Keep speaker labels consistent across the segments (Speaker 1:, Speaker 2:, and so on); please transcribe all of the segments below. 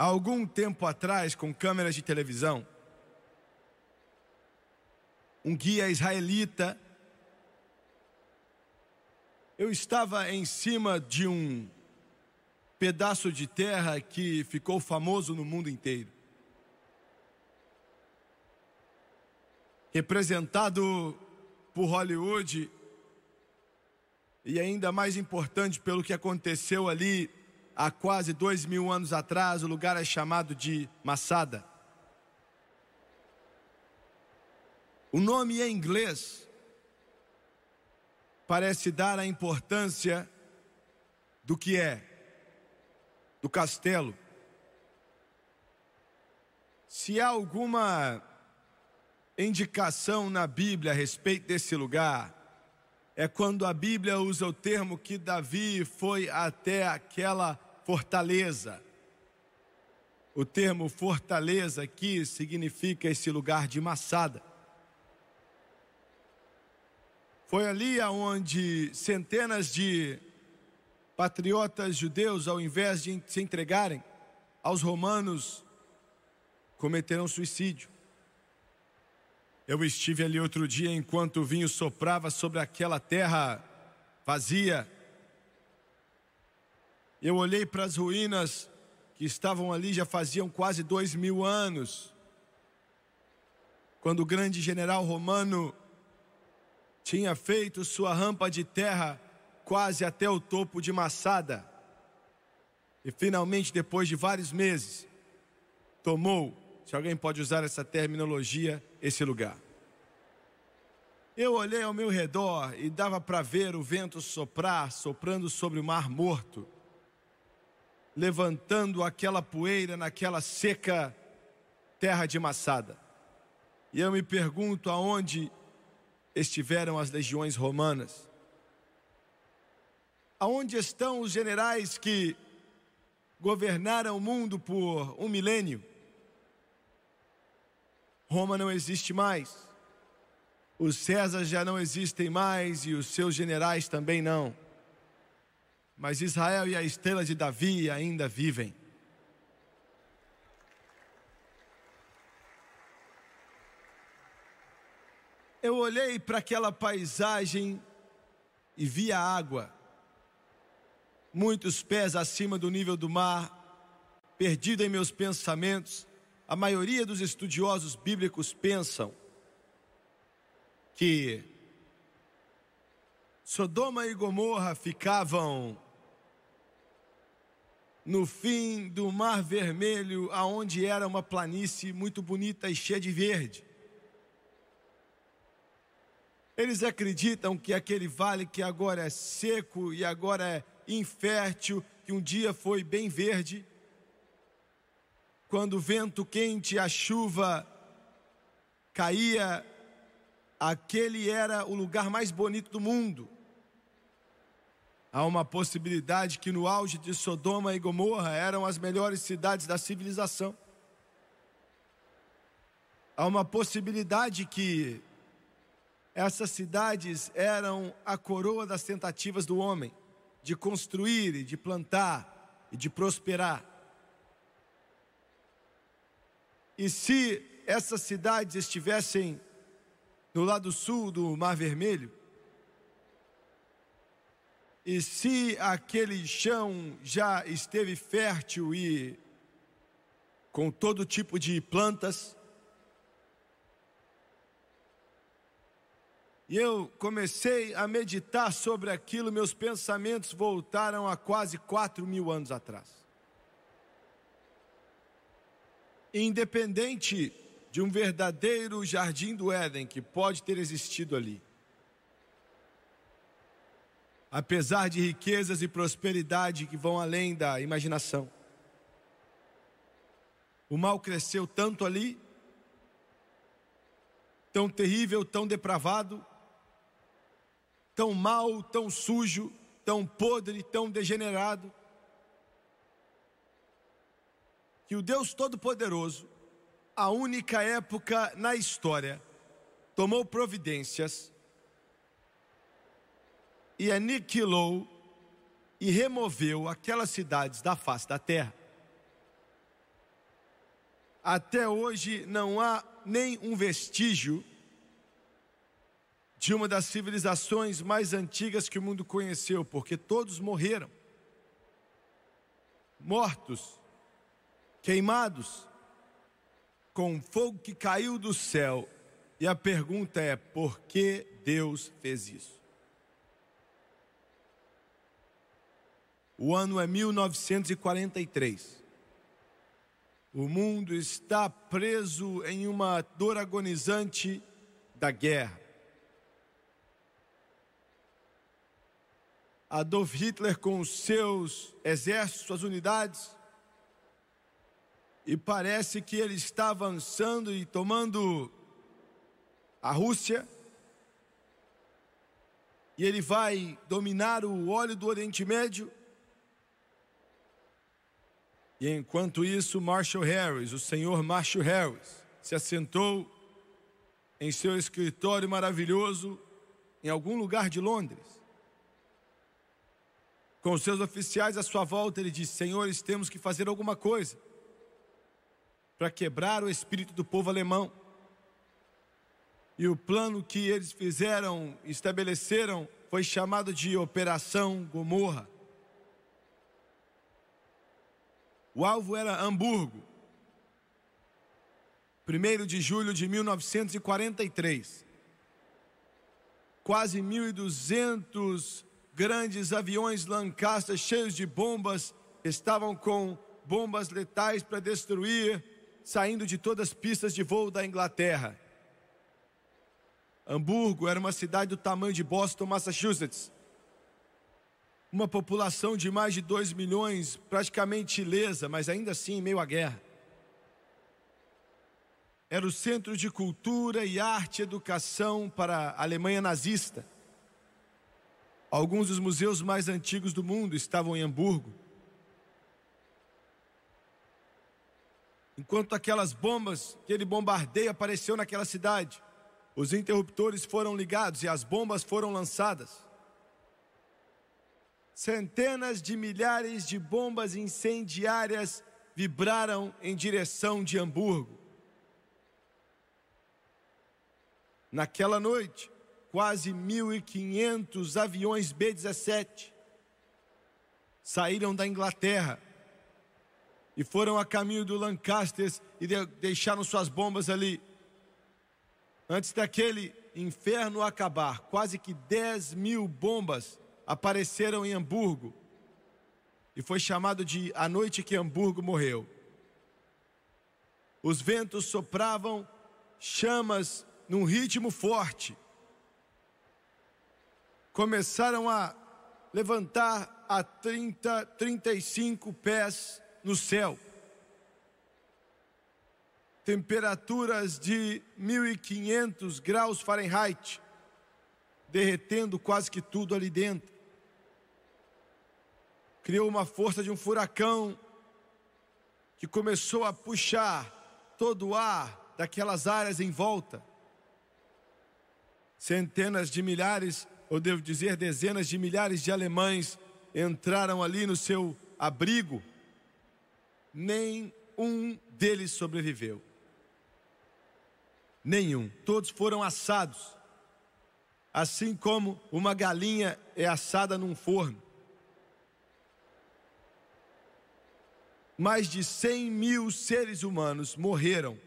Speaker 1: Há algum tempo atrás, com câmeras de televisão, um guia israelita, eu estava em cima de um pedaço de terra que ficou famoso no mundo inteiro, representado por Hollywood, e ainda mais importante pelo que aconteceu ali há quase 2000 anos atrás. O lugar é chamado de Masada. O nome em inglês parece dar a importância do que é, do castelo. Se há alguma indicação na Bíblia a respeito desse lugar, é quando a Bíblia usa o termo que Davi foi até aquela fortaleza. O termo fortaleza aqui significa esse lugar de Masada. Foi ali aonde centenas de patriotas judeus, ao invés de se entregarem aos romanos, cometeram suicídio. Eu estive ali outro dia enquanto o vinho soprava sobre aquela terra vazia. Eu olhei para as ruínas que estavam ali já faziam quase 2000 anos, quando o grande general romano tinha feito sua rampa de terra quase até o topo de Masada. E finalmente, depois de vários meses, tomou, se alguém pode usar essa terminologia, esse lugar. Eu olhei ao meu redor e dava para ver o vento soprar, soprando sobre o Mar Morto, levantando aquela poeira naquela seca terra de Masada. E eu me pergunto aonde estiveram as legiões romanas? Aonde estão os generais que governaram o mundo por 1 milênio? Roma não existe mais. Os Césares já não existem mais e os seus generais também não. Mas Israel e a estrela de Davi ainda vivem. Eu olhei para aquela paisagem e vi a água, muitos pés acima do nível do mar, perdido em meus pensamentos. A maioria dos estudiosos bíblicos pensam que Sodoma e Gomorra ficavam no fim do Mar Vermelho, aonde era uma planície muito bonita e cheia de verde. Eles acreditam que aquele vale que agora é seco e agora é infértil, que um dia foi bem verde, quando o vento quente e a chuva caía, aquele era o lugar mais bonito do mundo. Há uma possibilidade que no auge de Sodoma e Gomorra eram as melhores cidades da civilização. Há uma possibilidade que essas cidades eram a coroa das tentativas do homem de construir e de plantar e de prosperar. E se essas cidades estivessem no lado sul do Mar Vermelho, e se aquele chão já esteve fértil e com todo tipo de plantas, e eu comecei a meditar sobre aquilo, meus pensamentos voltaram a quase 4000 anos atrás. Independente de um verdadeiro jardim do Éden que pode ter existido ali, apesar de riquezas e prosperidade que vão além da imaginação, o mal cresceu tanto ali, tão terrível, tão depravado, tão mau, tão sujo, tão podre, tão degenerado, que o Deus Todo-Poderoso, a única época na história, tomou providências e aniquilou e removeu aquelas cidades da face da terra. Até hoje não há nem um vestígio de uma das civilizações mais antigas que o mundo conheceu, porque todos morreram, mortos, queimados, com fogo que caiu do céu. E a pergunta é: por que Deus fez isso? O ano é 1943. O mundo está preso em uma dor agonizante da guerra. Adolf Hitler com os seus exércitos, suas unidades, e parece que ele está avançando e tomando a Rússia, e ele vai dominar o óleo do Oriente Médio. E enquanto isso, Marshall Harris, o senhor Marshall Harris, se assentou em seu escritório maravilhoso em algum lugar de Londres. Com os seus oficiais à sua volta, ele disse: senhores, temos que fazer alguma coisa para quebrar o espírito do povo alemão. E o plano que eles fizeram, estabeleceram, foi chamado de Operação Gomorra. O alvo era Hamburgo. 1º de julho de 1943. Quase 1.200 grandes aviões Lancaster cheios de bombas estavam com bombas letais para destruir, saindo de todas as pistas de voo da Inglaterra. Hamburgo era uma cidade do tamanho de Boston, Massachusetts. Uma população de mais de 2 milhões, praticamente ilesa, mas ainda assim em meio à guerra. Era o centro de cultura e arte e educação para a Alemanha nazista. Alguns dos museus mais antigos do mundo estavam em Hamburgo. Enquanto aquelas bombas, aquele bombardeio apareceu naquela cidade, os interruptores foram ligados e as bombas foram lançadas. Centenas de milhares de bombas incendiárias vibraram em direção de Hamburgo. Naquela noite, quase 1.500 aviões B-17 saíram da Inglaterra e foram a caminho do Lancaster e deixaram suas bombas ali. Antes daquele inferno acabar, quase que 10.000 bombas apareceram em Hamburgo e foi chamado de a noite que Hamburgo morreu. Os ventos sopravam chamas num ritmo forte. Começaram a levantar a 35 pés no céu. Temperaturas de 1.500 graus Fahrenheit, derretendo quase que tudo ali dentro. Criou uma força de um furacão que começou a puxar todo o ar daquelas áreas em volta. Centenas de milhares, ou devo dizer dezenas de milhares de alemães entraram ali no seu abrigo. Nem um deles sobreviveu. Nenhum. Todos foram assados, assim como uma galinha é assada num forno. Mais de 100.000 seres humanos morreram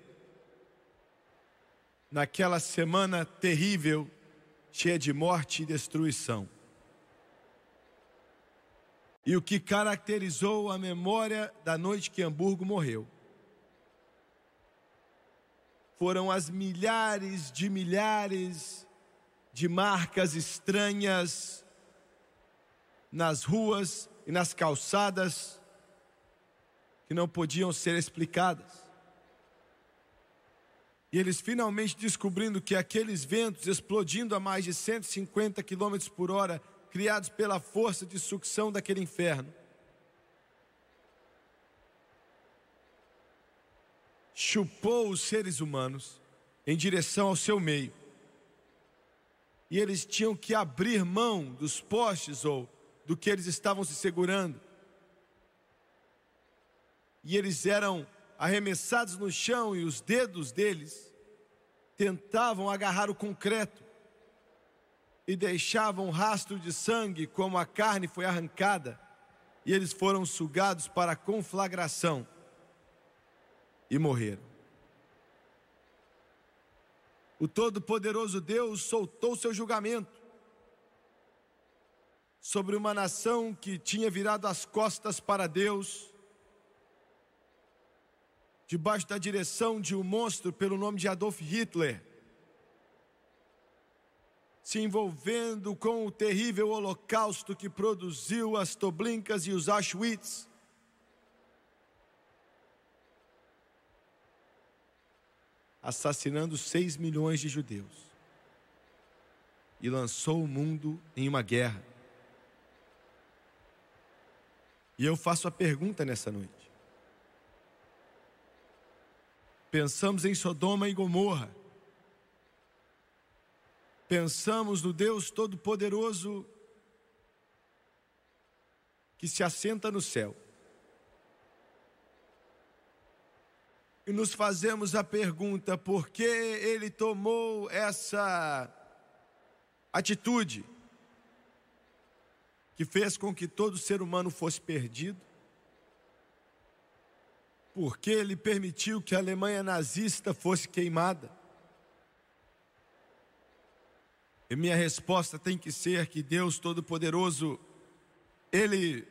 Speaker 1: naquela semana terrível, cheia de morte e destruição. E o que caracterizou a memória da noite que Hamburgo morreu foram as milhares de marcas estranhas nas ruas e nas calçadas que não podiam ser explicadas. E eles finalmente descobrindo que aqueles ventos explodindo a mais de 150 km por hora, criados pela força de sucção daquele inferno, chupou os seres humanos em direção ao seu meio. E eles tinham que abrir mão dos postes ou do que eles estavam se segurando. E eles eram arremessados no chão e os dedos deles tentavam agarrar o concreto e deixavam rastro de sangue como a carne foi arrancada, e eles foram sugados para a conflagração e morreram. O Todo-Poderoso Deus soltou seu julgamento sobre uma nação que tinha virado as costas para Deus, debaixo da direção de um monstro pelo nome de Adolf Hitler, se envolvendo com o terrível holocausto que produziu as Treblinkas e os Auschwitz. Assassinando 6 milhões de judeus. E lançou o mundo em uma guerra. E eu faço a pergunta nessa noite. Pensamos em Sodoma e Gomorra. Pensamos no Deus Todo-Poderoso que se assenta no céu. E nos fazemos a pergunta: por que ele tomou essa atitude que fez com que todo ser humano fosse perdido? Por que ele permitiu que a Alemanha nazista fosse queimada? E minha resposta tem que ser que Deus Todo-Poderoso, Ele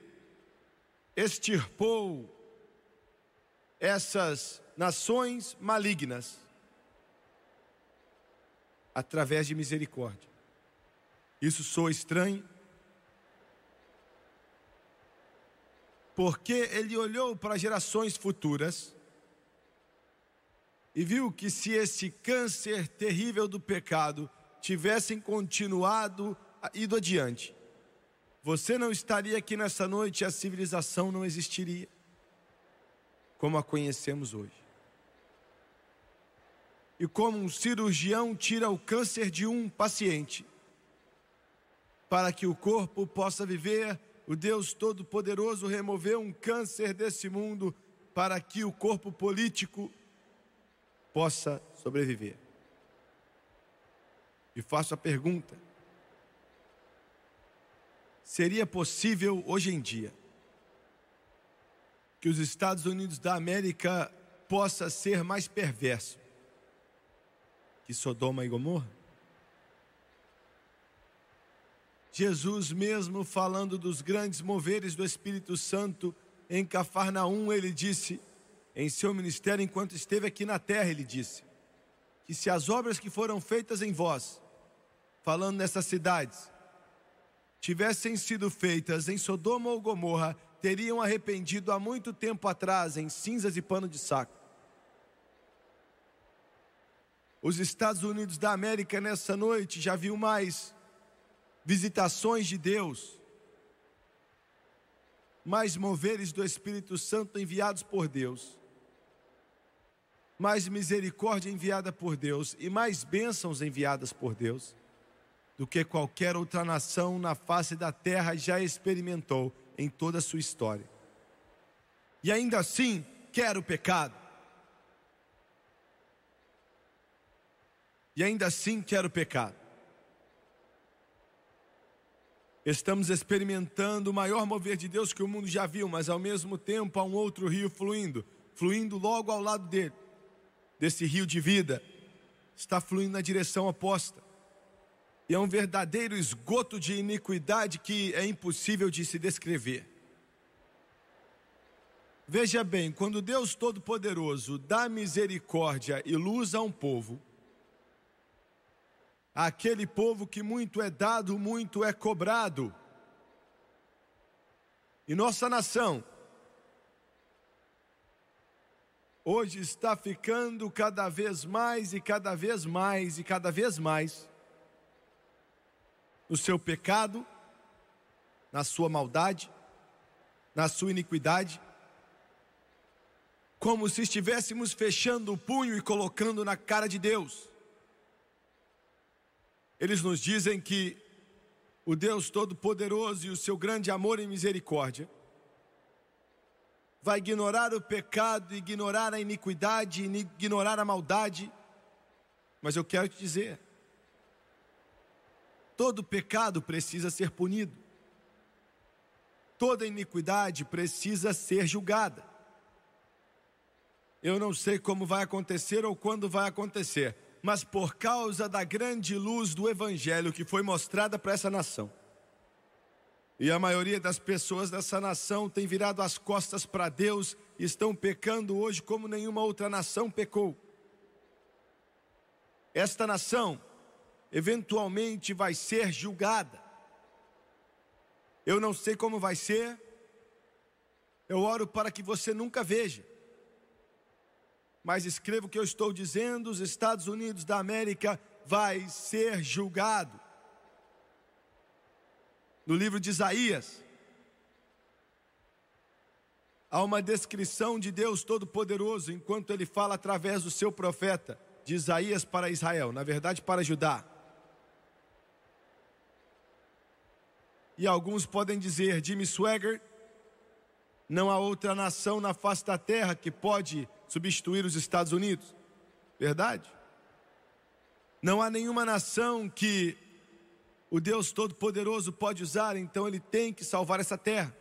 Speaker 1: extirpou essas nações malignas através de misericórdia. Isso soa estranho? Porque Ele olhou para gerações futuras e viu que se esse câncer terrível do pecado tivessem continuado, ido adiante, você não estaria aqui nessa noite e a civilização não existiria como a conhecemos hoje. E como um cirurgião tira o câncer de um paciente para que o corpo possa viver, o Deus Todo-Poderoso removeu um câncer desse mundo para que o corpo político possa sobreviver. E faço a pergunta: seria possível hoje em dia que os Estados Unidos da América possa ser mais perverso que Sodoma e Gomorra? Jesus mesmo, falando dos grandes moveres do Espírito Santo em Cafarnaum, ele disse, em seu ministério enquanto esteve aqui na terra, ele disse que se as obras que foram feitas em vós, falando nessas cidades, tivessem sido feitas em Sodoma ou Gomorra, teriam arrependido há muito tempo atrás em cinzas e pano de saco. Os Estados Unidos da América nessa noite já viu mais visitações de Deus, mais moveres do Espírito Santo enviados por Deus, mais misericórdia enviada por Deus e mais bênçãos enviadas por Deus do que qualquer outra nação na face da terra já experimentou em toda a sua história. E ainda assim quer o pecado. E ainda assim quer o pecado. Estamos experimentando o maior mover de Deus que o mundo já viu, mas ao mesmo tempo há um outro rio fluindo logo ao lado dele. Desse rio de vida, está fluindo na direção oposta. E é um verdadeiro esgoto de iniquidade que é impossível de se descrever. Veja bem, quando Deus Todo-Poderoso dá misericórdia e luz a um povo, aquele povo que muito é dado, muito é cobrado. E nossa nação hoje está ficando cada vez mais e cada vez mais e cada vez mais no seu pecado, na sua maldade, na sua iniquidade, como se estivéssemos fechando o punho e colocando na cara de Deus. Eles nos dizem que o Deus Todo-Poderoso e o seu grande amor e misericórdia vai ignorar o pecado, ignorar a iniquidade, ignorar a maldade. Mas eu quero te dizer, todo pecado precisa ser punido. Toda iniquidade precisa ser julgada. Eu não sei como vai acontecer ou quando vai acontecer, mas por causa da grande luz do Evangelho que foi mostrada para essa nação, e a maioria das pessoas dessa nação tem virado as costas para Deus e estão pecando hoje como nenhuma outra nação pecou. Esta nação eventualmente vai ser julgada. Eu não sei como vai ser. Eu oro para que você nunca veja. Mas escreva o que eu estou dizendo: os Estados Unidos da América vai ser julgado. No livro de Isaías, há uma descrição de Deus Todo-Poderoso, enquanto ele fala através do seu profeta, de Isaías para Israel, na verdade para Judá. E alguns podem dizer: Jimmy Swaggart, não há outra nação na face da terra que pode substituir os Estados Unidos. Verdade? Não há nenhuma nação que o Deus Todo-Poderoso pode usar, então ele tem que salvar essa terra.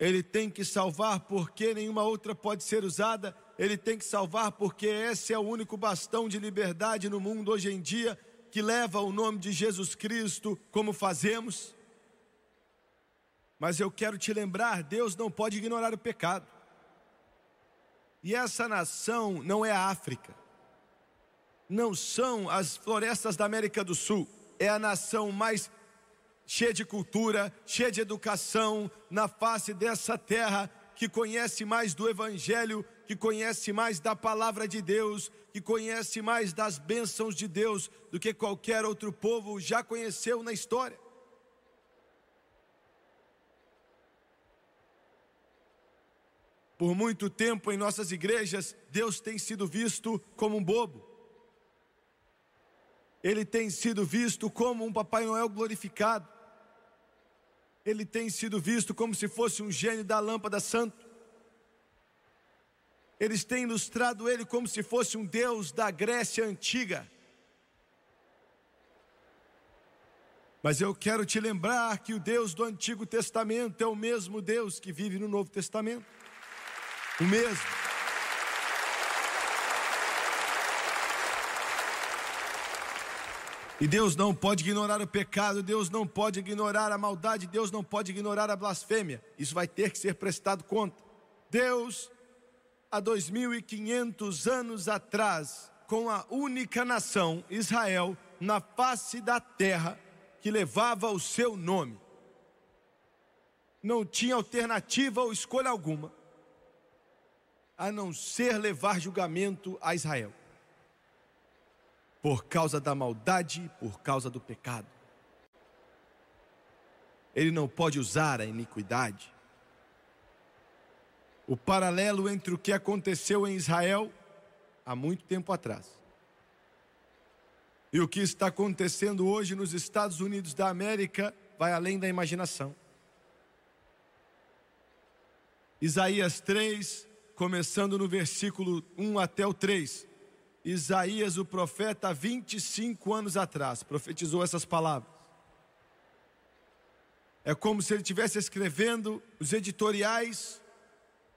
Speaker 1: Ele tem que salvar porque nenhuma outra pode ser usada. Ele tem que salvar porque esse é o único bastão de liberdade no mundo hoje em dia, que leva o nome de Jesus Cristo, como fazemos. Mas eu quero te lembrar, Deus não pode ignorar o pecado. E essa nação não é a África, não são as florestas da América do Sul. É a nação mais cheia de cultura, cheia de educação na face dessa terra, que conhece mais do Evangelho, que conhece mais da palavra de Deus, que conhece mais das bênçãos de Deus do que qualquer outro povo já conheceu na história. Por muito tempo em nossas igrejas, Deus tem sido visto como um bobo. Ele tem sido visto como um Papai Noel glorificado. Ele tem sido visto como se fosse um gênio da lâmpada santo. Eles têm ilustrado ele como se fosse um Deus da Grécia antiga. Mas eu quero te lembrar que o Deus do Antigo Testamento é o mesmo Deus que vive no Novo Testamento. O mesmo. E Deus não pode ignorar o pecado, Deus não pode ignorar a maldade, Deus não pode ignorar a blasfêmia. Isso vai ter que ser prestado conta. Deus, há 2.500 anos atrás, com a única nação, Israel, na face da terra, que levava o seu nome, não tinha alternativa ou escolha alguma, a não ser levar julgamento a Israel. Por causa da maldade, por causa do pecado. Ele não pode usar a iniquidade. O paralelo entre o que aconteceu em Israel há muito tempo atrás e o que está acontecendo hoje nos Estados Unidos da América vai além da imaginação. Isaías 3, começando no versículo 1 até o 3. Isaías, o profeta, há 25 anos atrás, profetizou essas palavras. É como se ele estivesse escrevendo os editoriais,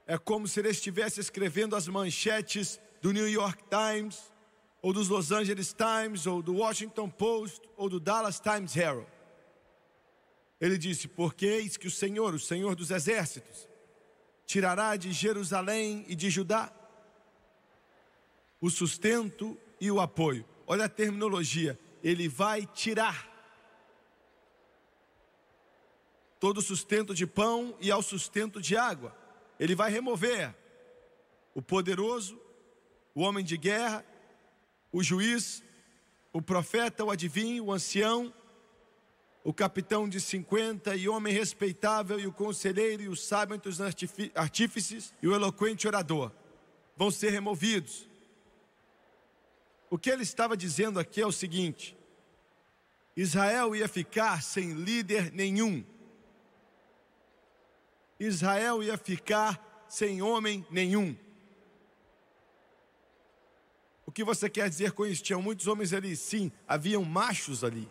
Speaker 1: é como se ele estivesse escrevendo as manchetes do New York Times, ou dos Los Angeles Times, ou do Washington Post, ou do Dallas Times Herald. Ele disse: porque eis que o Senhor dos exércitos, tirará de Jerusalém e de Judá o sustento e o apoio. Olha a terminologia, ele vai tirar todo o sustento de pão e ao sustento de água. Ele vai remover o poderoso, o homem de guerra, o juiz, o profeta, o adivinho, o ancião, o capitão de 50 e homem respeitável, e o conselheiro, e o sábio entre os artífices, e o eloquente orador. Vão ser removidos. O que ele estava dizendo aqui é o seguinte: Israel ia ficar sem líder nenhum. Israel ia ficar sem homem nenhum. O que você quer dizer com isso? Tinham muitos homens ali? Sim, haviam machos ali.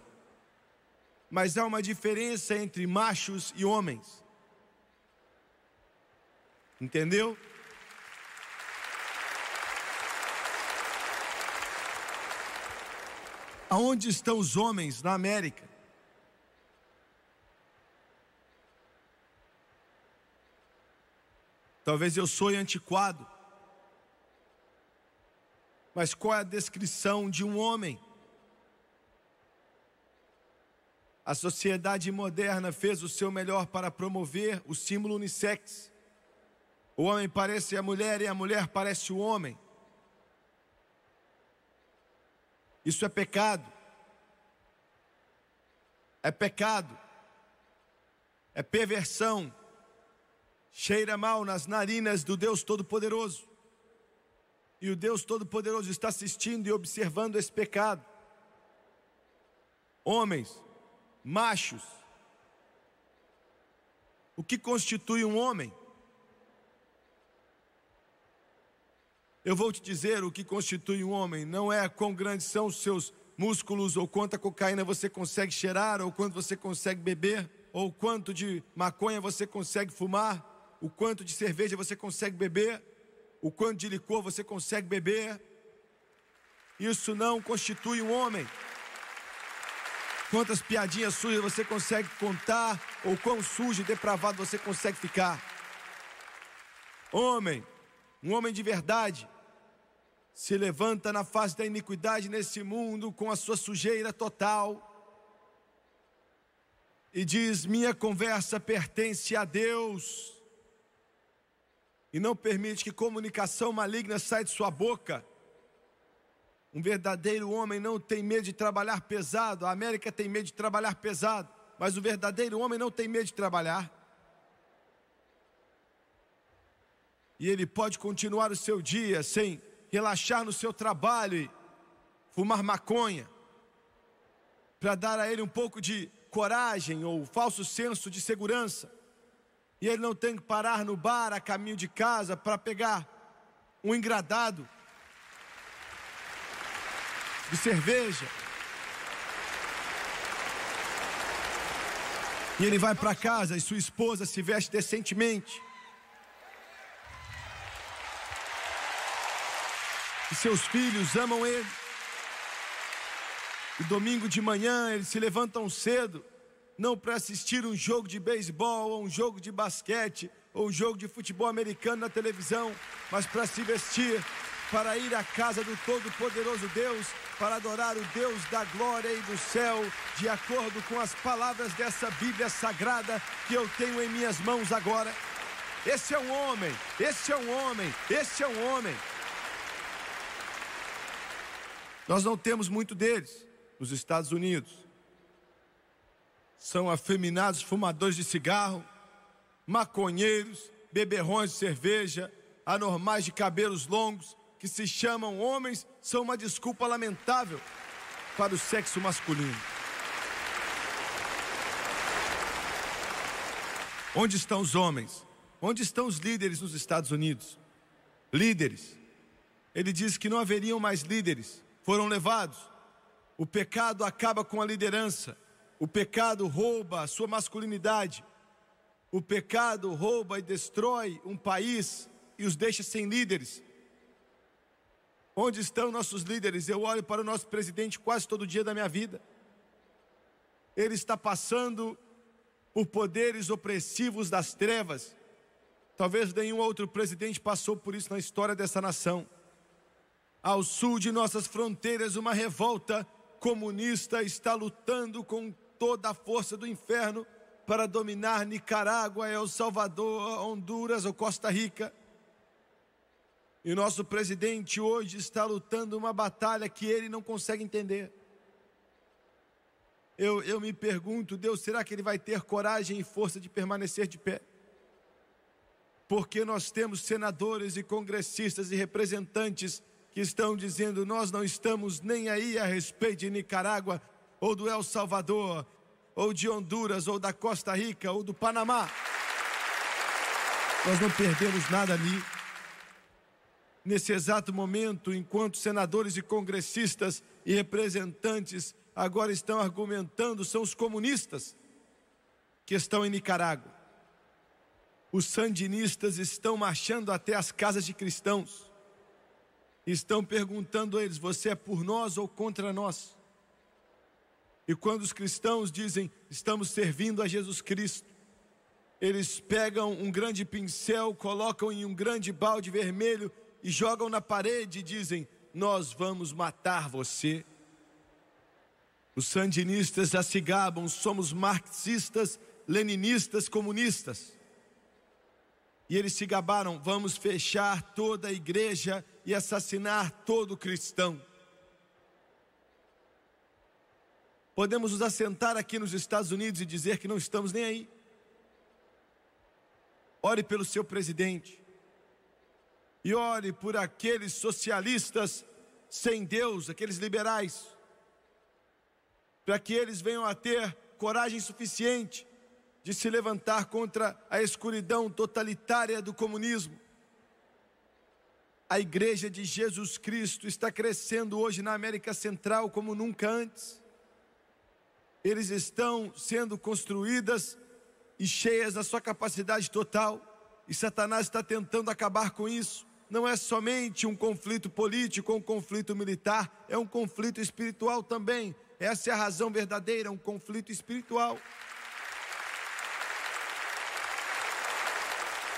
Speaker 1: Mas há uma diferença entre machos e homens. Entendeu? Aonde estão os homens na América? Talvez eu soe antiquado, mas qual é a descrição de um homem? A sociedade moderna fez o seu melhor para promover o símbolo unissex. O homem parece a mulher e a mulher parece o homem. Isso é pecado. É pecado. É perversão. Cheira mal nas narinas do Deus Todo-Poderoso. E o Deus Todo-Poderoso está assistindo e observando esse pecado. Homens, machos. O que constitui um homem? Eu vou te dizer o que constitui um homem. Não é quão grandes são os seus músculos, ou quanta cocaína você consegue cheirar, ou quanto você consegue beber, ou quanto de maconha você consegue fumar, o quanto de cerveja você consegue beber, o quanto de licor você consegue beber. Isso não constitui um homem. Quantas piadinhas sujas você consegue contar, ou quão sujo e depravado você consegue ficar. Homem, um homem de verdade, se levanta na face da iniquidade nesse mundo com a sua sujeira total e diz: minha conversa pertence a Deus, e não permite que comunicação maligna saia de sua boca. Um verdadeiro homem não tem medo de trabalhar pesado. A América tem medo de trabalhar pesado, mas o verdadeiro homem não tem medo de trabalhar. E ele pode continuar o seu dia sem relaxar no seu trabalho e fumar maconha, para dar a ele um pouco de coragem ou falso senso de segurança. E ele não tem que parar no bar a caminho de casa para pegar um engradado de cerveja. E ele vai para casa e sua esposa se veste decentemente. E seus filhos amam ele. E domingo de manhã eles se levantam cedo, não para assistir um jogo de beisebol, ou um jogo de basquete, ou um jogo de futebol americano na televisão, mas para se vestir, para ir à casa do Todo-Poderoso Deus, para adorar o Deus da glória e do céu, de acordo com as palavras dessa Bíblia Sagrada que eu tenho em minhas mãos agora. Esse é um homem, esse é um homem, esse é um homem. Nós não temos muito deles nos Estados Unidos. São afeminados fumadores de cigarro, maconheiros, beberrões de cerveja, anormais de cabelos longos, que se chamam homens, são uma desculpa lamentável para o sexo masculino. Onde estão os homens? Onde estão os líderes nos Estados Unidos? Líderes. Ele diz que não haveriam mais líderes. Foram levados. O pecado acaba com a liderança. O pecado rouba a sua masculinidade. O pecado rouba e destrói um país e os deixa sem líderes. Onde estão nossos líderes? Eu olho para o nosso presidente quase todo dia da minha vida. Ele está passando por poderes opressivos das trevas. Talvez nenhum outro presidente passou por isso na história dessa nação. Ao sul de nossas fronteiras, uma revolta comunista está lutando com toda a força do inferno para dominar Nicarágua, El Salvador, Honduras ou Costa Rica. E nosso presidente hoje está lutando uma batalha que ele não consegue entender. Eu me pergunto, Deus, será que ele vai ter coragem e força de permanecer de pé? Porque nós temos senadores e congressistas e representantes que estão dizendo: nós não estamos nem aí a respeito de Nicarágua, ou do El Salvador, ou de Honduras, ou da Costa Rica, ou do Panamá. Nós não perdemos nada ali. Nesse exato momento, enquanto senadores e congressistas e representantes agora estão argumentando, são os comunistas que estão em Nicarágua. Os sandinistas estão marchando até as casas de cristãos. Estão perguntando a eles: você é por nós ou contra nós? E quando os cristãos dizem: estamos servindo a Jesus Cristo, eles pegam um grande pincel, colocam em um grande balde vermelho e jogam na parede e dizem: nós vamos matar você. Os sandinistas já se gabam: somos marxistas, leninistas, comunistas. E eles se gabaram: vamos fechar toda a igreja e assassinar todo cristão. Podemos nos assentar aqui nos Estados Unidos e dizer que não estamos nem aí. Ore pelo seu presidente. E ore por aqueles socialistas sem Deus, aqueles liberais, para que eles venham a ter coragem suficiente de se levantar contra a escuridão totalitária do comunismo. A igreja de Jesus Cristo está crescendo hoje na América Central como nunca antes. Eles estão sendo construídas e cheias da sua capacidade total, e Satanás está tentando acabar com isso. Não é somente um conflito político ou um conflito militar, é um conflito espiritual também. Essa é a razão verdadeira, um conflito espiritual.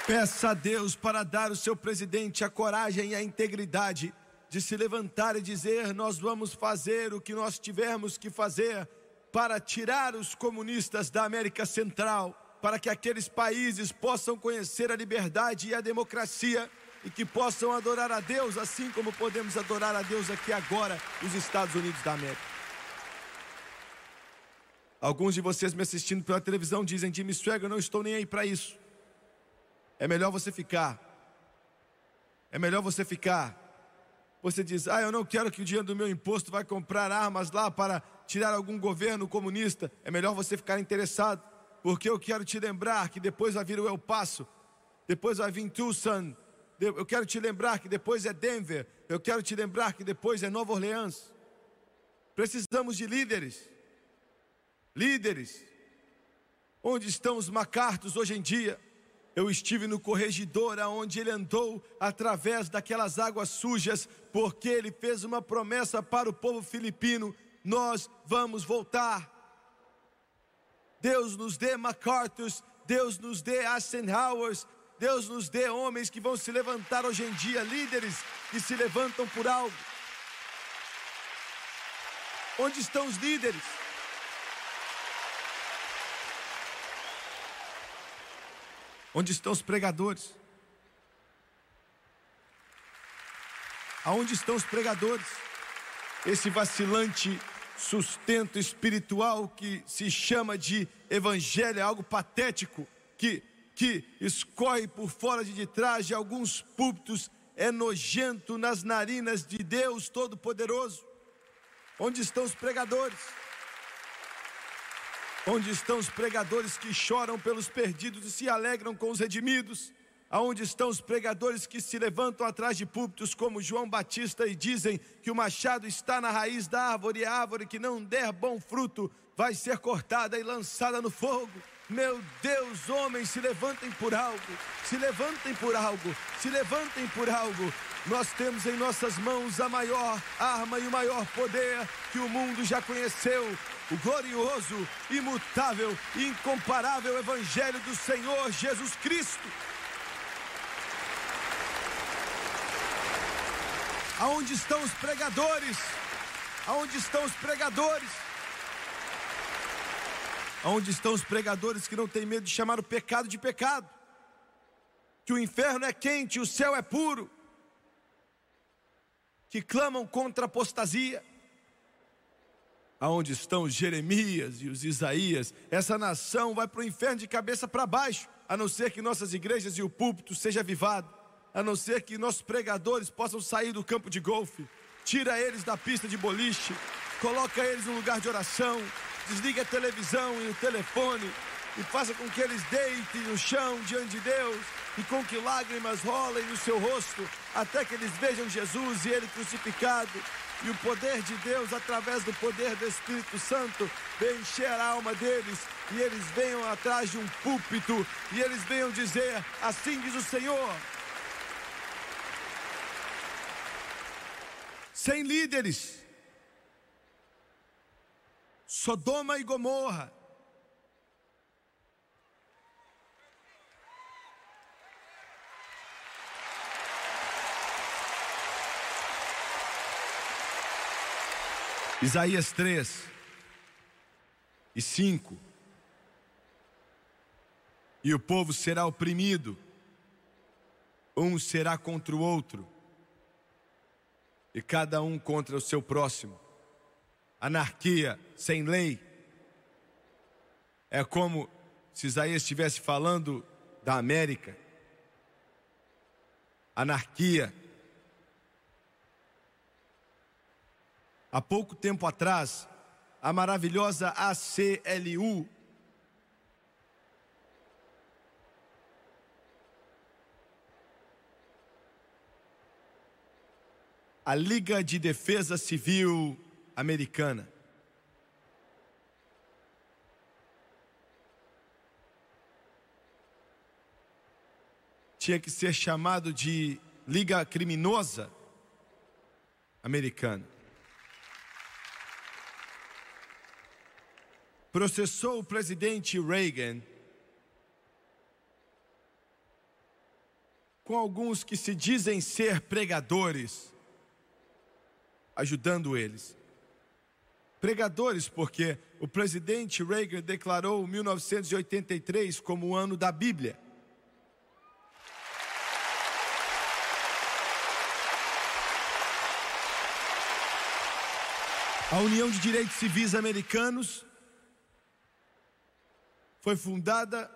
Speaker 1: Peça a Deus para dar ao seu presidente a coragem e a integridade de se levantar e dizer: nós vamos fazer o que nós tivermos que fazer para tirar os comunistas da América Central, para que aqueles países possam conhecer a liberdade e a democracia e que possam adorar a Deus, assim como podemos adorar a Deus aqui agora, nos Estados Unidos da América. Alguns de vocês me assistindo pela televisão dizem: Jimmy Swaggart, eu não estou nem aí para isso. É melhor você ficar. É melhor você ficar. Você diz: eu não quero que o dinheiro do meu imposto vai comprar armas lá para tirar algum governo comunista. É melhor você ficar interessado, porque eu quero te lembrar que depois vai vir o El Paso, depois vai vir Tucson, eu quero te lembrar que depois é Denver, eu quero te lembrar que depois é Nova Orleans. Precisamos de líderes. Líderes. Onde estão os MacArthurs hoje em dia? Eu estive no corregedor aonde ele andou através daquelas águas sujas, porque ele fez uma promessa para o povo filipino: nós vamos voltar. Deus nos dê MacArthurs, Deus nos dê Eisenhowers, Deus nos dê homens que vão se levantar hoje em dia, líderes que se levantam por algo. Onde estão os líderes? Onde estão os pregadores? Aonde estão os pregadores? Esse vacilante sustento espiritual que se chama de evangelho é algo patético, que escorre por fora de trás de alguns púlpitos, é nojento nas narinas de Deus Todo-Poderoso. Onde estão os pregadores? Onde estão os pregadores que choram pelos perdidos e se alegram com os redimidos? Aonde estão os pregadores que se levantam atrás de púlpitos como João Batista e dizem que o machado está na raiz da árvore, e a árvore que não der bom fruto vai ser cortada e lançada no fogo? Meu Deus, homens, se levantem por algo, se levantem por algo, se levantem por algo. Nós temos em nossas mãos a maior arma e o maior poder que o mundo já conheceu: o glorioso, imutável e incomparável Evangelho do Senhor Jesus Cristo. Aonde estão os pregadores? Aonde estão os pregadores? Aonde estão os pregadores que não têm medo de chamar o pecado de pecado? Que o inferno é quente e o céu é puro? Que clamam contra a apostasia? Aonde estão os Jeremias e os Isaías? Essa nação vai para o inferno de cabeça para baixo, a não ser que nossas igrejas e o púlpito seja avivado, a não ser que nossos pregadores possam sair do campo de golfe, tira eles da pista de boliche, coloca eles no lugar de oração, desliga a televisão e o telefone e faça com que eles deitem no chão diante de Deus e com que lágrimas rolem no seu rosto, até que eles vejam Jesus e Ele crucificado, e o poder de Deus, através do poder do Espírito Santo, venha encher a alma deles, e eles venham atrás de um púlpito, e eles venham dizer: assim diz o Senhor. Sem líderes, Sodoma e Gomorra, Isaías 3:5. E o povo será oprimido, um será contra o outro, e cada um contra o seu próximo. Anarquia sem lei. É como se Isaías estivesse falando da América. Anarquia. Há pouco tempo atrás, a maravilhosa ACLU, a Liga de Defesa Civil Americana, tinha que ser chamado de Liga Criminosa Americana. Processou o presidente Reagan com alguns que se dizem ser pregadores, ajudando eles. Pregadores porque o presidente Reagan declarou 1983 como o ano da Bíblia. A União de Direitos Civis Americanos foi fundada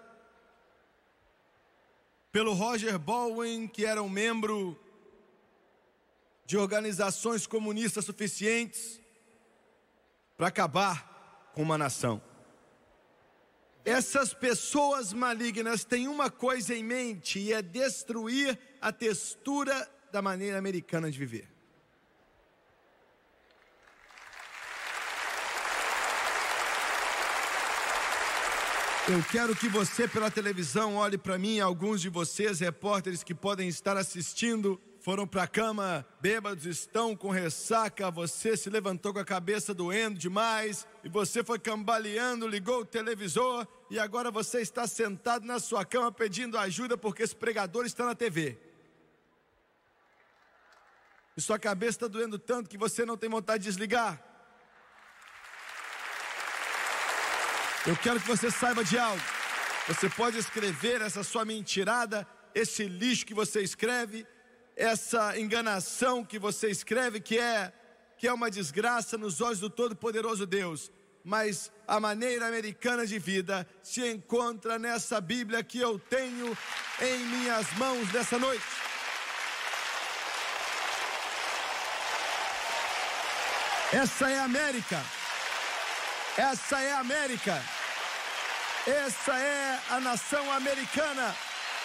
Speaker 1: pelo Roger Baldwin, que era um membro de organizações comunistas suficientes para acabar com uma nação. Essas pessoas malignas têm uma coisa em mente, e é destruir a textura da maneira americana de viver. Eu quero que você, pela televisão, olhe para mim. Alguns de vocês, repórteres que podem estar assistindo, foram para a cama bêbados, estão com ressaca. Você se levantou com a cabeça doendo demais, e você foi cambaleando, ligou o televisor, e agora você está sentado na sua cama pedindo ajuda porque esse pregador está na TV. E sua cabeça está doendo tanto que você não tem vontade de desligar. Eu quero que você saiba de algo. Você pode escrever essa sua mentirada, esse lixo que você escreve, essa enganação que você escreve, que é uma desgraça nos olhos do Todo-Poderoso Deus. Mas a maneira americana de vida se encontra nessa Bíblia que eu tenho em minhas mãos nessa noite. Essa é a América. Essa é a América. Essa é a nação americana.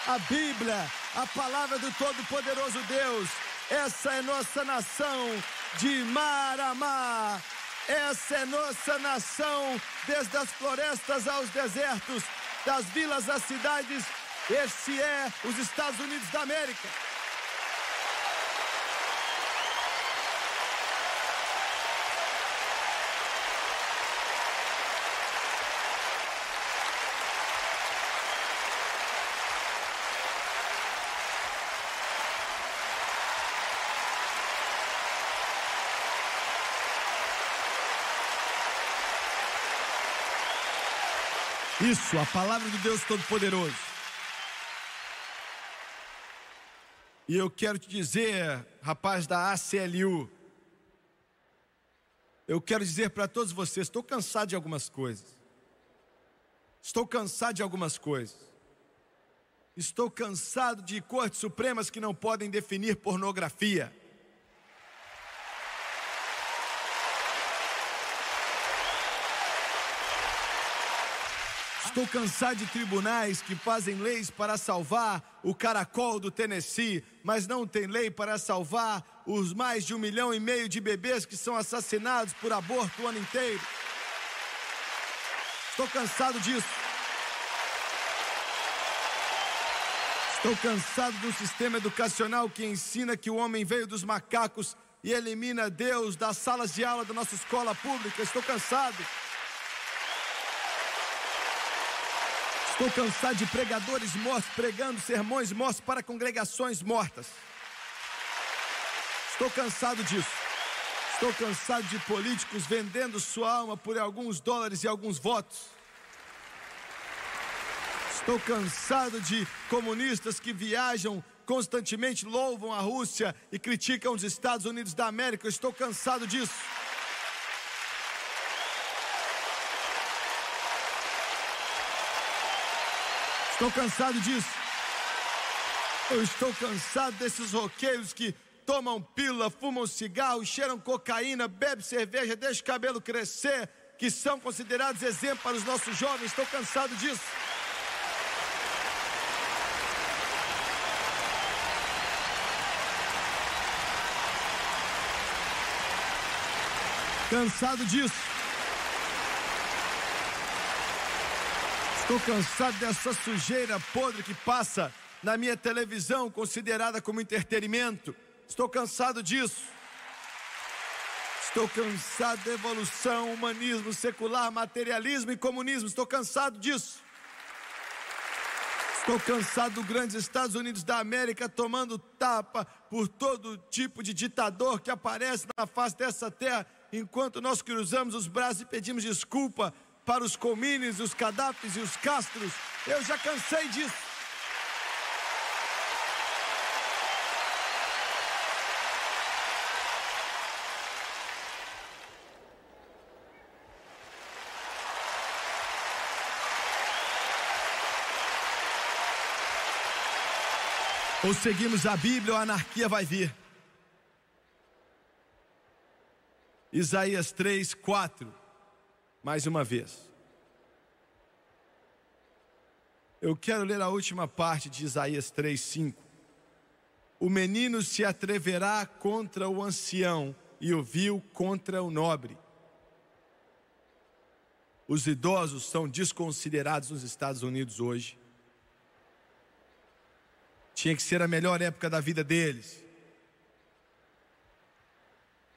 Speaker 1: A Bíblia, a palavra do Todo-Poderoso Deus. Essa é nossa nação de mar a mar. Essa é nossa nação, desde as florestas aos desertos, das vilas às cidades. Esse é os Estados Unidos da América. Isso, a palavra de Deus Todo-Poderoso. E eu quero te dizer, rapaz da ACLU, eu quero dizer para todos vocês, estou cansado de algumas coisas. Estou cansado de algumas coisas. Estou cansado de cortes supremas que não podem definir pornografia. Estou cansado de tribunais que fazem leis para salvar o caracol do Tennessee, mas não tem lei para salvar os mais de 1,5 milhão de bebês que são assassinados por aborto o ano inteiro. Estou cansado disso. Estou cansado do sistema educacional que ensina que o homem veio dos macacos e elimina Deus das salas de aula da nossa escola pública. Estou cansado. Estou cansado de pregadores mortos pregando sermões mortos para congregações mortas. Estou cansado disso. Estou cansado de políticos vendendo sua alma por alguns dólares e alguns votos. Estou cansado de comunistas que viajam constantemente, louvam a Rússia e criticam os Estados Unidos da América. Eu estou cansado disso. Estou cansado disso. Eu estou cansado desses roqueiros que tomam pílula, fumam cigarro, cheiram cocaína, bebem cerveja, deixam o cabelo crescer, que são considerados exemplo para os nossos jovens. Estou cansado disso. Cansado disso. Estou cansado dessa sujeira podre que passa na minha televisão, considerada como entretenimento. Estou cansado disso. Estou cansado da evolução, humanismo, secular, materialismo e comunismo. Estou cansado disso. Estou cansado do grande Estados Unidos da América tomando tapa por todo tipo de ditador que aparece na face dessa terra, enquanto nós cruzamos os braços e pedimos desculpa para os Comines, os Gadafis e os Castros. Eu já cansei disso. Ou seguimos a Bíblia ou a anarquia vai vir. Isaías 3:4, mais uma vez. Eu quero ler a última parte de Isaías 3:5. O menino se atreverá contra o ancião e o vil contra o nobre. Os idosos são desconsiderados nos Estados Unidos hoje. Tinha que ser a melhor época da vida deles.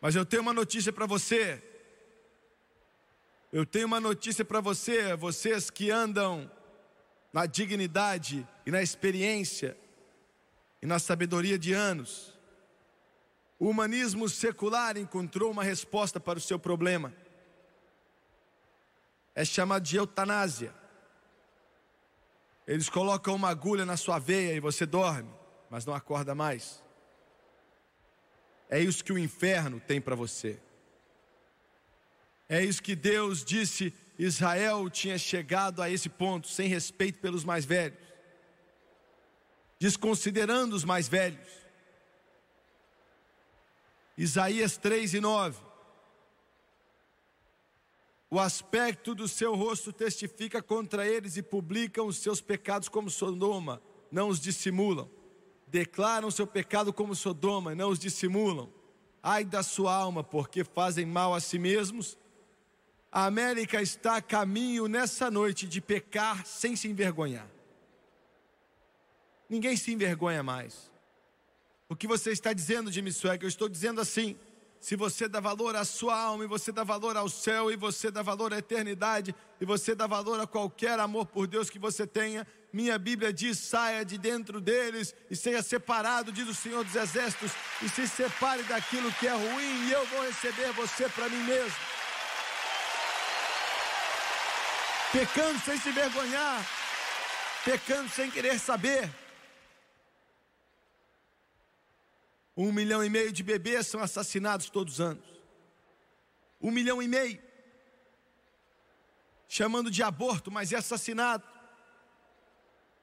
Speaker 1: Mas eu tenho uma notícia para você. Eu tenho uma notícia para você, vocês que andam na dignidade e na experiência e na sabedoria de anos. O humanismo secular encontrou uma resposta para o seu problema. É chamado de eutanásia. Eles colocam uma agulha na sua veia e você dorme, mas não acorda mais. É isso que o inferno tem para você. É isso que Deus disse: Israel tinha chegado a esse ponto, sem respeito pelos mais velhos, desconsiderando os mais velhos. Isaías 3:9. O aspecto do seu rosto testifica contra eles e publicam os seus pecados como Sodoma, não os dissimulam. Declaram seu pecado como Sodoma, não os dissimulam. Ai da sua alma, porque fazem mal a si mesmos. A América está a caminho nessa noite de pecar sem se envergonhar. Ninguém se envergonha mais. O que você está dizendo, Jimmy Swagger? Eu estou dizendo assim: se você dá valor à sua alma, e você dá valor ao céu, e você dá valor à eternidade, e você dá valor a qualquer amor por Deus que você tenha, minha Bíblia diz: saia de dentro deles e seja separado, diz o Senhor dos Exércitos, e se separe daquilo que é ruim, e eu vou receber você para mim mesmo. Pecando sem se envergonhar, pecando sem querer saber. 1,5 milhão de bebês são assassinados todos os anos. 1,5 milhão. Chamando de aborto, mas é assassinato.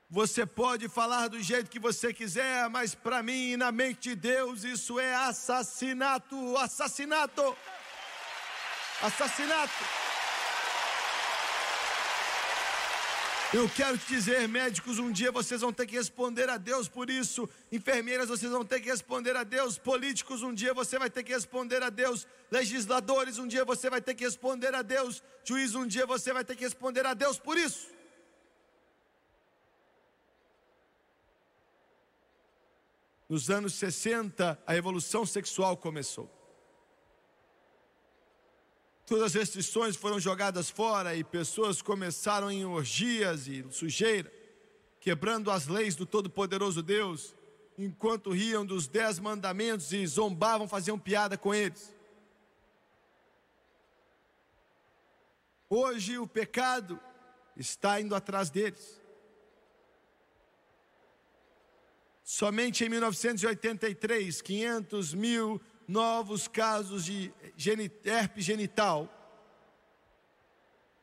Speaker 1: Você pode falar do jeito que você quiser, mas para mim e na mente de Deus isso é assassinato. Assassinato. Assassinato. Eu quero te dizer, médicos, um dia vocês vão ter que responder a Deus por isso. Enfermeiras, vocês vão ter que responder a Deus. Políticos, um dia você vai ter que responder a Deus. Legisladores, um dia você vai ter que responder a Deus. Juiz, um dia você vai ter que responder a Deus por isso. Nos anos 60, a revolução sexual começou. Todas as restrições foram jogadas fora e pessoas começaram em orgias e sujeira, quebrando as leis do Todo-Poderoso Deus, enquanto riam dos 10 mandamentos e zombavam, faziam piada com eles. Hoje o pecado está indo atrás deles. Somente em 1983, 500 mil novos casos de herpes genital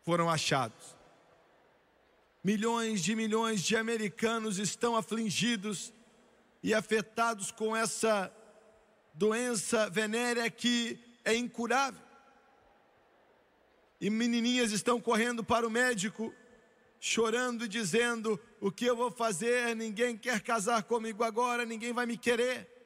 Speaker 1: foram achados. Milhões de americanos estão afligidos e afetados com essa doença venérea que é incurável. E menininhas estão correndo para o médico, chorando e dizendo: o que eu vou fazer? Ninguém quer casar comigo agora, ninguém vai me querer.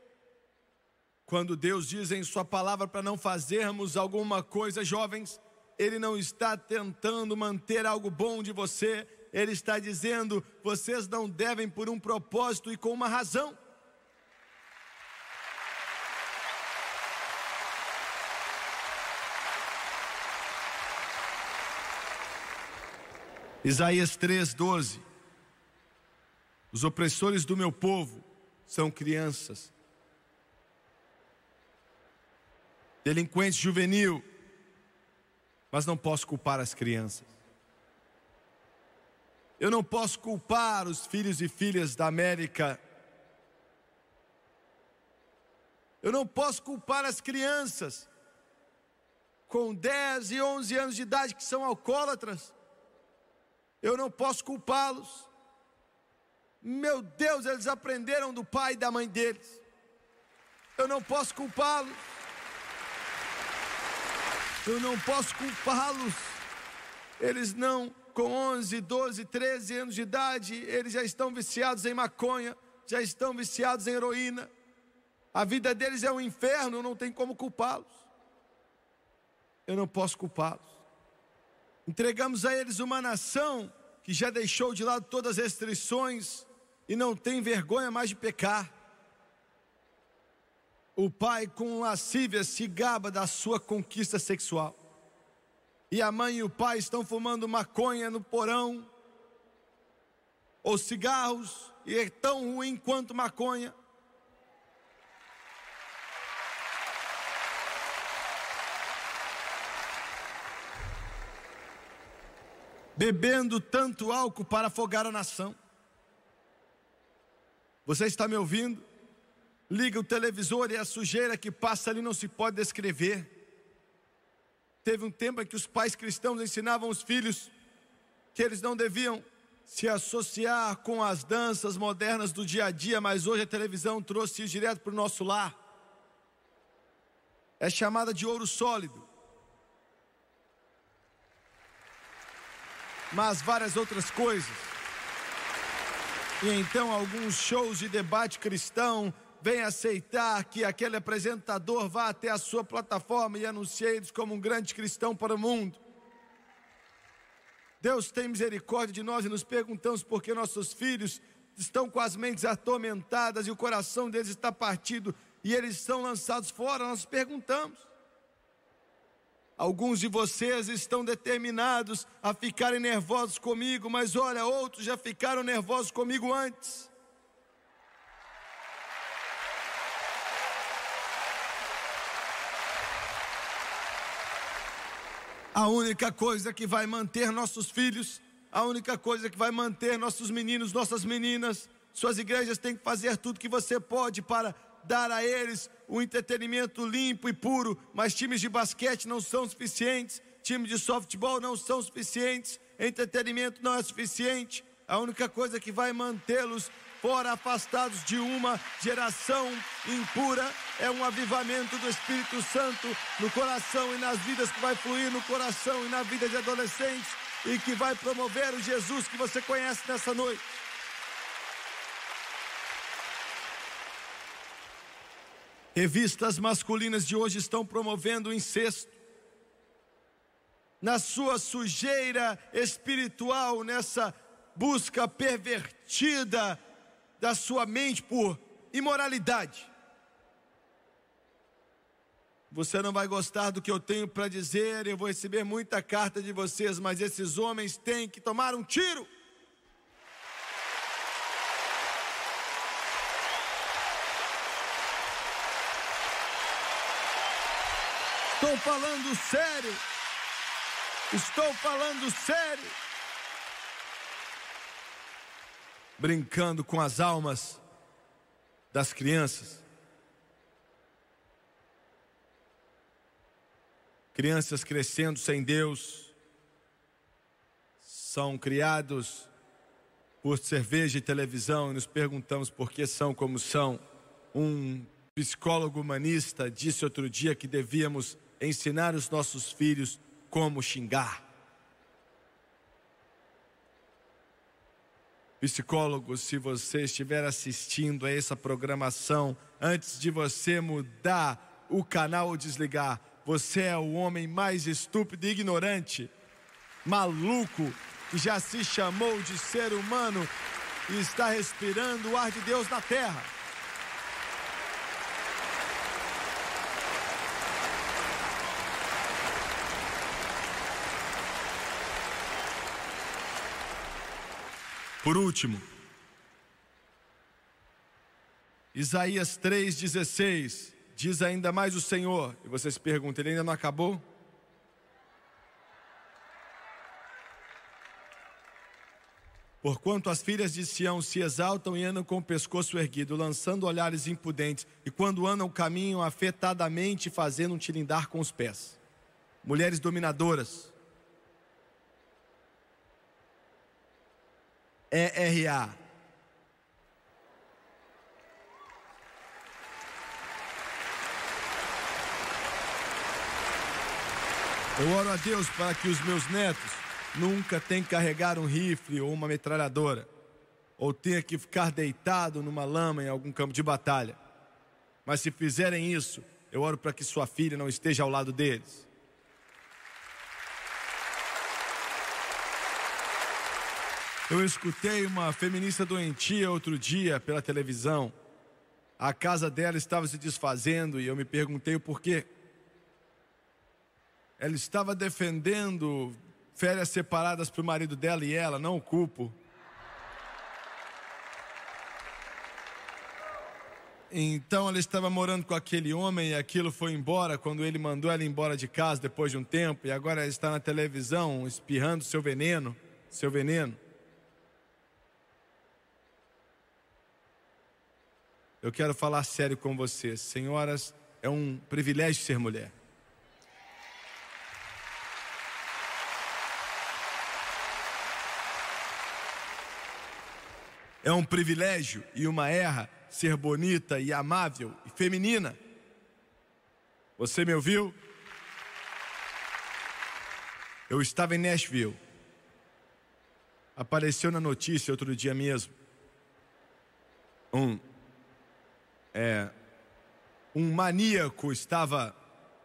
Speaker 1: Quando Deus diz em sua palavra para não fazermos alguma coisa, jovens, Ele não está tentando manter algo bom de você. Ele está dizendo: vocês não devem por um propósito e com uma razão. Isaías 3:12. Os opressores do meu povo são crianças. Delinquente juvenil, mas não posso culpar as crianças. Eu não posso culpar os filhos e filhas da América. Eu não posso culpar as crianças com 10 e 11 anos de idade que são alcoólatras. Eu não posso culpá-los. Meu Deus, eles aprenderam do pai e da mãe deles. Eu não posso culpá-los. Eu não posso culpá-los. Eles não, com 11, 12, 13 anos de idade, eles já estão viciados em maconha, já estão viciados em heroína. A vida deles é um inferno, eu não tenho como culpá-los. Eu não posso culpá-los. Entregamos a eles uma nação que já deixou de lado todas as restrições e não tem vergonha mais de pecar. O pai com lascívia se gaba da sua conquista sexual. E a mãe e o pai estão fumando maconha no porão, ou cigarros, e é tão ruim quanto maconha. Bebendo tanto álcool para afogar a nação. Você está me ouvindo? Liga o televisor e a sujeira que passa ali não se pode descrever. Teve um tempo em que os pais cristãos ensinavam os filhos que eles não deviam se associar com as danças modernas do dia a dia, mas hoje a televisão trouxe isso direto para o nosso lar. É chamada de ouro sólido. Mas várias outras coisas. E então alguns shows de debate cristão vem aceitar que aquele apresentador vá até a sua plataforma e anuncie eles como um grande cristão para o mundo. Deus tem misericórdia de nós e nos perguntamos por que nossos filhos estão com as mentes atormentadas e o coração deles está partido e eles são lançados fora. Nós perguntamos. Alguns de vocês estão determinados a ficarem nervosos comigo, mas olha, outros já ficaram nervosos comigo antes. A única coisa que vai manter nossos filhos, a única coisa que vai manter nossos meninos, nossas meninas, suas igrejas têm que fazer tudo que você pode para dar a eles um entretenimento limpo e puro, mas times de basquete não são suficientes, times de softball não são suficientes, entretenimento não é suficiente. A única coisa que vai mantê-los fora, afastados de uma geração impura, é um avivamento do Espírito Santo no coração e nas vidas que vai fluir no coração e na vida de adolescentes, e que vai promover o Jesus que você conhece nessa noite. Revistas masculinas de hoje estão promovendo o incesto. Na sua sujeira espiritual, nessa busca pervertida da sua mente por imoralidade. Você não vai gostar do que eu tenho para dizer, eu vou receber muita carta de vocês, mas esses homens têm que tomar um tiro. Estou falando sério. Estou falando sério. Brincando com as almas das crianças. Crianças crescendo sem Deus, são criados por cerveja e televisão e nos perguntamos por que são como são. Um psicólogo humanista disse outro dia que devíamos ensinar os nossos filhos como xingar. Psicólogo, se você estiver assistindo a essa programação, antes de você mudar o canal ou desligar, você é o homem mais estúpido e ignorante, maluco, que já se chamou de ser humano e está respirando o ar de Deus na terra. Por último, Isaías 3,16, diz ainda mais o Senhor, e você se pergunta, ele ainda não acabou? Porquanto as filhas de Sião se exaltam e andam com o pescoço erguido, lançando olhares impudentes, e quando andam caminham afetadamente, fazendo um tilindar com os pés. Mulheres dominadoras. ERA. Eu oro a Deus para que os meus netos nunca tenham que carregar um rifle ou uma metralhadora, ou tenha que ficar deitado numa lama em algum campo de batalha. Mas se fizerem isso, eu oro para que sua filha não esteja ao lado deles. Eu escutei uma feminista doentia outro dia pela televisão. A casa dela estava se desfazendo e eu me perguntei o porquê. Ela estava defendendo férias separadas para o marido dela e ela, não o culpo. Então ela estava morando com aquele homem e aquilo foi embora quando ele mandou ela embora de casa depois de um tempo. E agora ela está na televisão espirrando seu veneno. Eu quero falar sério com vocês. Senhoras, é um privilégio ser mulher. É um privilégio e uma honra ser bonita e amável e feminina. Você me ouviu? Eu estava em Nashville. Apareceu na notícia outro dia mesmo. Um maníaco estava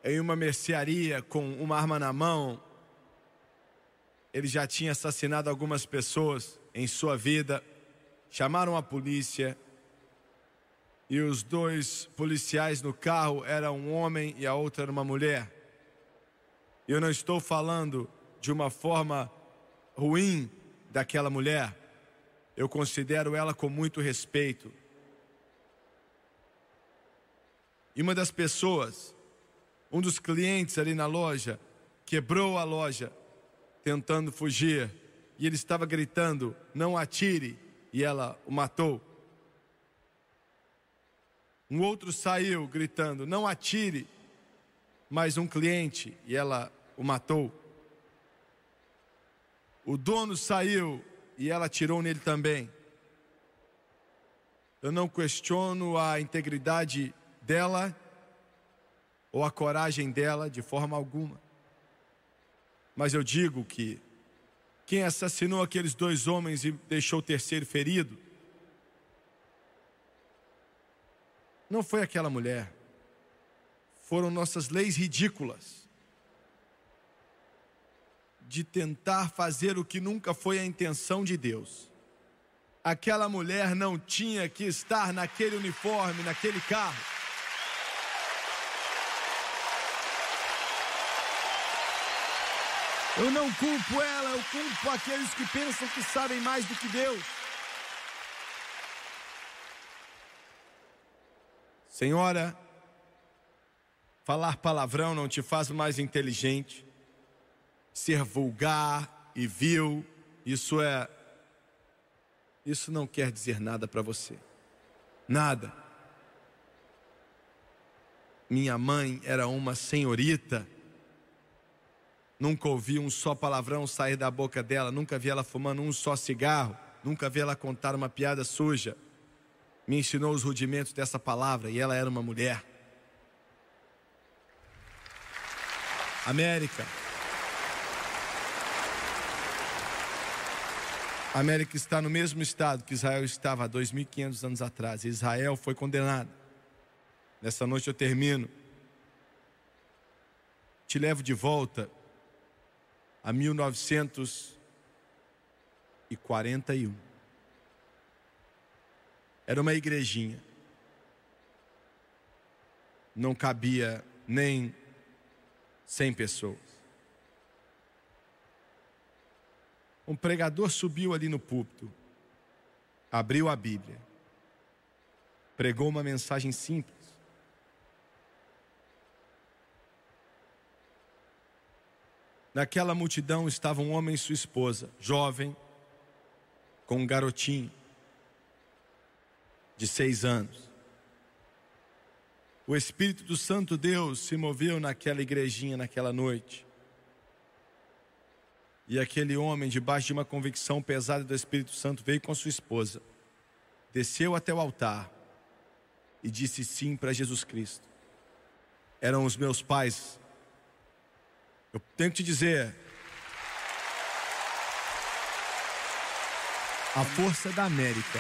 Speaker 1: em uma mercearia com uma arma na mão. Ele já tinha assassinado algumas pessoas em sua vida. Chamaram a polícia e os dois policiais no carro eram um homem e a outra era uma mulher. Eu não estou falando de uma forma ruim daquela mulher. Eu considero ela com muito respeito. E uma das pessoas, um dos clientes ali na loja, quebrou a loja tentando fugir. E ele estava gritando, não atire. E ela o matou. Um outro saiu gritando, não atire. Mais um cliente e ela o matou. O dono saiu e ela atirou nele também. Eu não questiono a integridade dela ou a coragem dela de forma alguma. Mas eu digo que Quem assassinou aqueles 2 homens e deixou o terceiro ferido não foi aquela mulher. Foram nossas leis ridículas de tentar fazer o que nunca foi a intenção de Deus. Aquela mulher não tinha que estar naquele uniforme, naquele carro. Eu não culpo ela, eu culpo aqueles que pensam que sabem mais do que Deus. Senhora, falar palavrão não te faz mais inteligente. Ser vulgar e vil, isso não quer dizer nada para você. Nada. Minha mãe era uma senhorita. Nunca ouvi um só palavrão sair da boca dela. Nunca vi ela fumando um só cigarro. Nunca vi ela contar uma piada suja. Me ensinou os rudimentos dessa palavra e ela era uma mulher. América. A América está no mesmo estado que Israel estava há 2.500 anos atrás. Israel foi condenado. Nessa noite eu termino. Te levo de volta a 1941. Era uma igrejinha. Não cabia nem 100 pessoas. Um pregador subiu ali no púlpito, abriu a Bíblia, pregou uma mensagem simples. Naquela multidão estava um homem e sua esposa, jovem, com um garotinho de 6 anos. O Espírito do Santo Deus se moveu naquela igrejinha naquela noite. E aquele homem, debaixo de uma convicção pesada do Espírito Santo, veio com sua esposa, desceu até o altar e disse sim para Jesus Cristo. Eram os meus pais. Eu tenho que te dizer, a força da América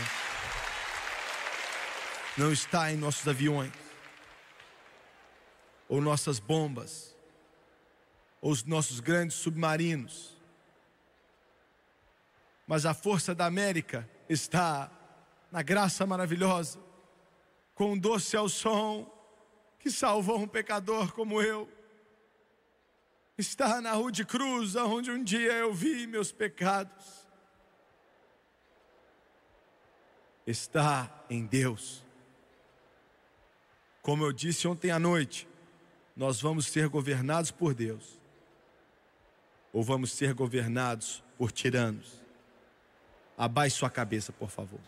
Speaker 1: não está em nossos aviões, ou nossas bombas, ou os nossos grandes submarinos. Mas a força da América está na graça maravilhosa, com um doce ao som que salvou um pecador como eu. Está na rude cruz, onde um dia eu vi meus pecados. Está em Deus. Como eu disse ontem à noite, nós vamos ser governados por Deus, ou vamos ser governados por tiranos. Abaixe sua cabeça, por favor.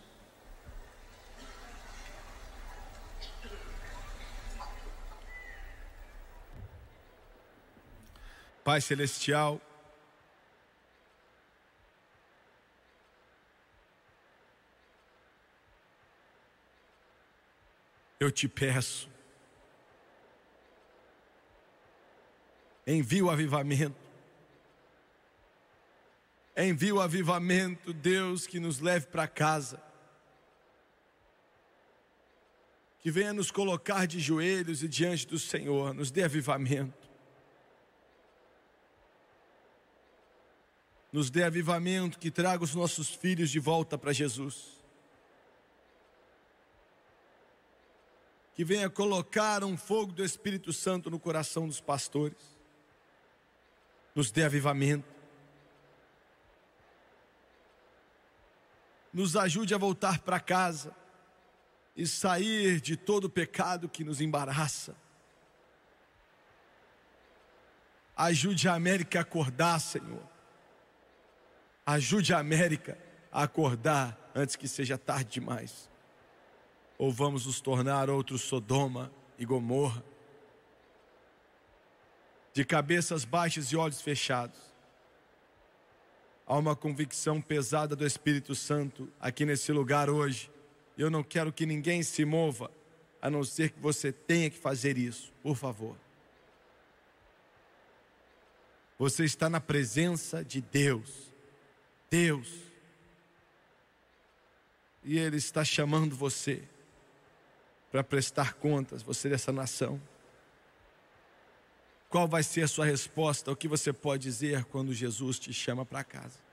Speaker 1: Pai Celestial, eu te peço, envia o avivamento. Envia o avivamento, Deus, que nos leve para casa. Que venha nos colocar de joelhos e diante do Senhor, nos dê avivamento. Nos dê avivamento que traga os nossos filhos de volta para Jesus. Que venha colocar um fogo do Espírito Santo no coração dos pastores. Nos dê avivamento. Nos ajude a voltar para casa e sair de todo o pecado que nos embaraça. Ajude a América a acordar, Senhor. Ajude a América a acordar antes que seja tarde demais. Ou vamos nos tornar outro Sodoma e Gomorra. De cabeças baixas e olhos fechados. Há uma convicção pesada do Espírito Santo aqui nesse lugar hoje. Eu não quero que ninguém se mova, a não ser que você tenha que fazer isso, por favor. Você está na presença de Deus. Deus. E Ele está chamando você para prestar contas, você dessa nação. Qual vai ser a sua resposta? O que você pode dizer quando Jesus te chama para casa?